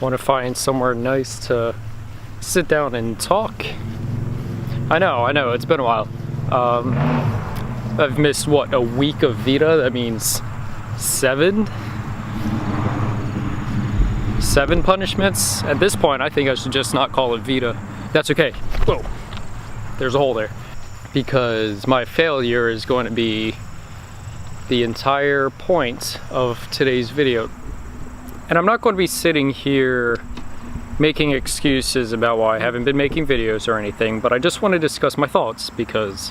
Want to find somewhere nice to sit down and talk. I know, it's been a while. I've missed, what, a week of Vita? That means seven punishments? At this point, I think I should just not call it Vita. That's okay. Whoa, there's a hole there. Because my failure is going to be the entire point of today's video. And I'm not going to be sitting here making excuses about why I haven't been making videos or anything, but I just want to discuss my thoughts because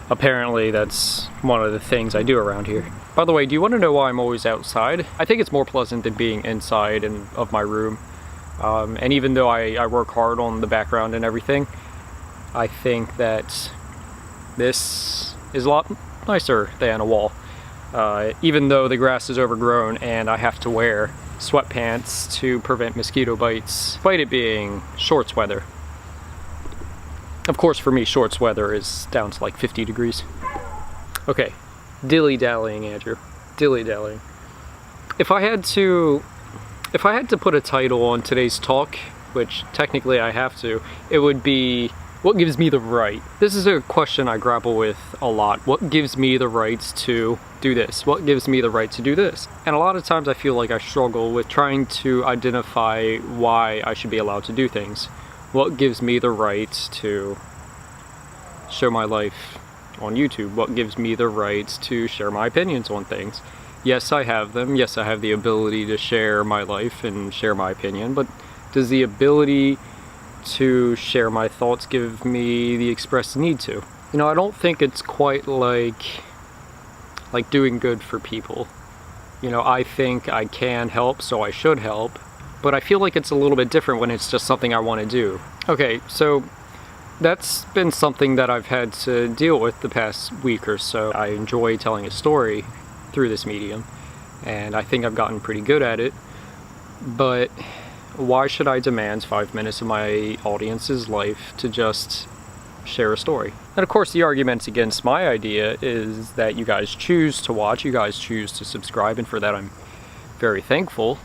apparently that's one of the things I do around here. By the way, do you want to know why I'm always outside? I think it's more pleasant than being inside of my room. And even though I work hard on the background and everything, I think that this is a lot nicer than a wall. Even though the grass is overgrown and I have to wear sweatpants to prevent mosquito bites, despite it being shorts weather. Of course, for me, shorts weather is down to like 50 degrees. Okay, dilly-dallying, Andrew. Dilly-dallying. If I had to put a title on today's talk, which technically I have to, it would be, what gives me the right? This is a question I grapple with a lot. What gives me the rights to do this? What gives me the right to do this? And a lot of times I feel like I struggle with trying to identify why I should be allowed to do things. What gives me the right to show my life on YouTube? What gives me the right to share my opinions on things? Yes, I have them. Yes, I have the ability to share my life and share my opinion, but does the ability to share my thoughts give me the express need to? You know, I don't think it's quite like doing good for people. You know, I think I can help, so I should help, but I feel like it's a little bit different when it's just something I want to do. Okay, so that's been something that I've had to deal with the past week or so. I enjoy telling a story through this medium, and I think I've gotten pretty good at it, but why should I demand 5 minutes of my audience's life to just share a story? And of course the arguments against my idea is that you guys choose to watch, you guys choose to subscribe, and for that I'm very thankful.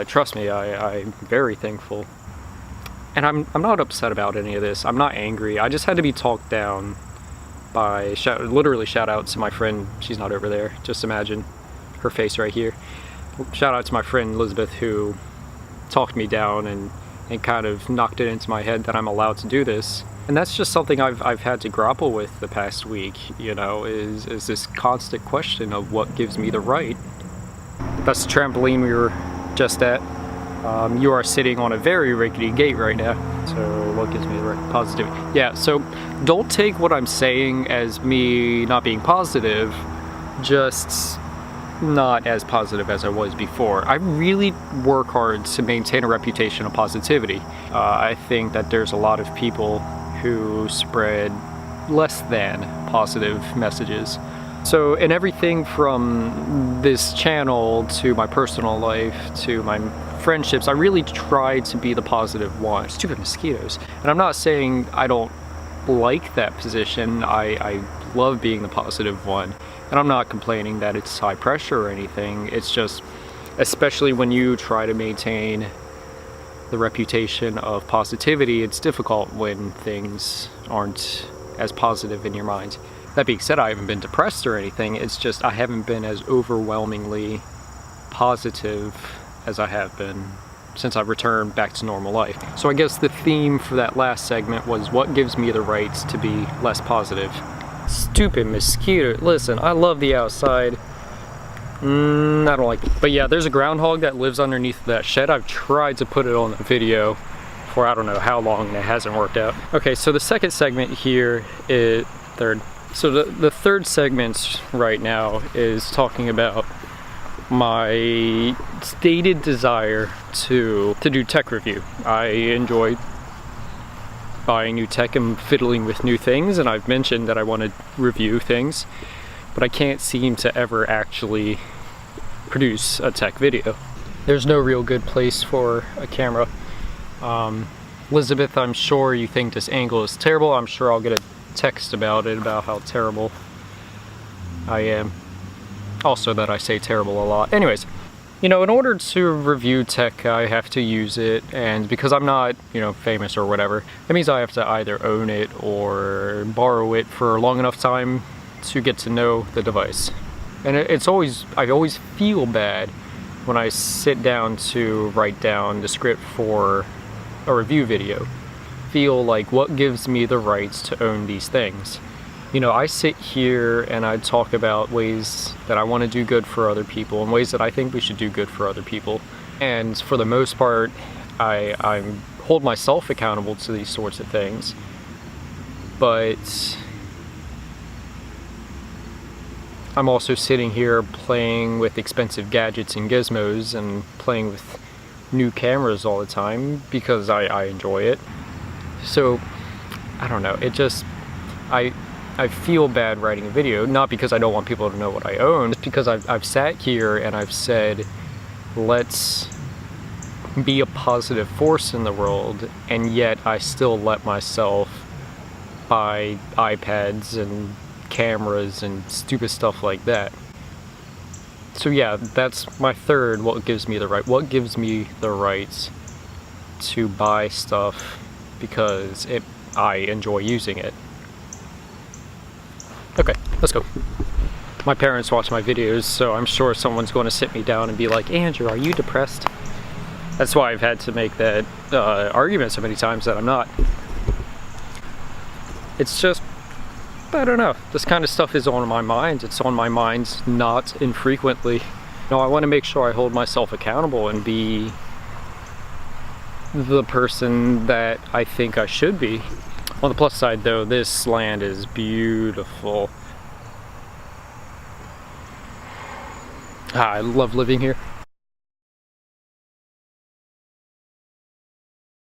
Trust me, I'm very thankful. And I'm not upset about any of this. I'm not angry. I just had to be talked down by, literally shout out to my friend, she's not over there, just imagine her face right here. Shout out to my friend Elizabeth who talked me down and kind of knocked it into my head that I'm allowed to do this. And that's just something I've had to grapple with the past week, you know, is this constant question of what gives me the right. That's the trampoline we were just at. You are sitting on a very rickety gate right now. So what gives me the right? Positivity. Yeah, so don't take what I'm saying as me not being positive, just not as positive as I was before. I really work hard to maintain a reputation of positivity. I think that there's a lot of people who spread less than positive messages. So in everything from this channel to my personal life to my friendships, I really try to be the positive one. Stupid mosquitoes. And I'm not saying I don't like that position. I love being the positive one. And I'm not complaining that it's high pressure or anything. It's just, especially when you try to maintain the reputation of positivity, it's difficult when things aren't as positive in your mind. That being said, I haven't been depressed or anything. It's just I haven't been as overwhelmingly positive as I have been since I've returned back to normal life. So I guess the theme for that last segment was what gives me the right to be less positive. Stupid mosquito. Listen, I love the outside. I don't like it. But yeah, there's a groundhog that lives underneath that shed. I've tried to put it on the video for I don't know how long and it hasn't worked out. Okay, so the second segment here is third. So the third segment right now is talking about my stated desire to do tech review. I enjoy buying new tech and fiddling with new things, and I've mentioned that I want to review things, but I can't seem to ever actually produce a tech video. There's no real good place for a camera. Elizabeth, I'm sure you think this angle is terrible. I'm sure I'll get a text about it, about how terrible I am. Also that I say terrible a lot. Anyways, You know, in order to review tech, I have to use it, and because I'm not, you know, famous or whatever, that means I have to either own it or borrow it for a long enough time to get to know the device. And I always feel bad when I sit down to write down the script for a review video. Feel like, what gives me the rights to own these things? You know, I sit here and I talk about ways that I want to do good for other people and ways that I think we should do good for other people. And for the most part, I hold myself accountable to these sorts of things. But I'm also sitting here playing with expensive gadgets and gizmos and playing with new cameras all the time because I enjoy it. So, I don't know, it just, I feel bad writing a video, not because I don't want people to know what I own, it's because I've sat here and I've said, let's be a positive force in the world, and yet I still let myself buy iPads and cameras and stupid stuff like that. So yeah, that's my third, what gives me the right to buy stuff because I enjoy using it. Okay, let's go. My parents watch my videos, so I'm sure someone's going to sit me down and be like, Andrew, are you depressed? That's why I've had to make that argument so many times that I'm not. It's just, I don't know, this kind of stuff is on my mind. It's on my mind not infrequently. You know, I want to make sure I hold myself accountable and be the person that I think I should be. On the plus side though, this land is beautiful. I love living here.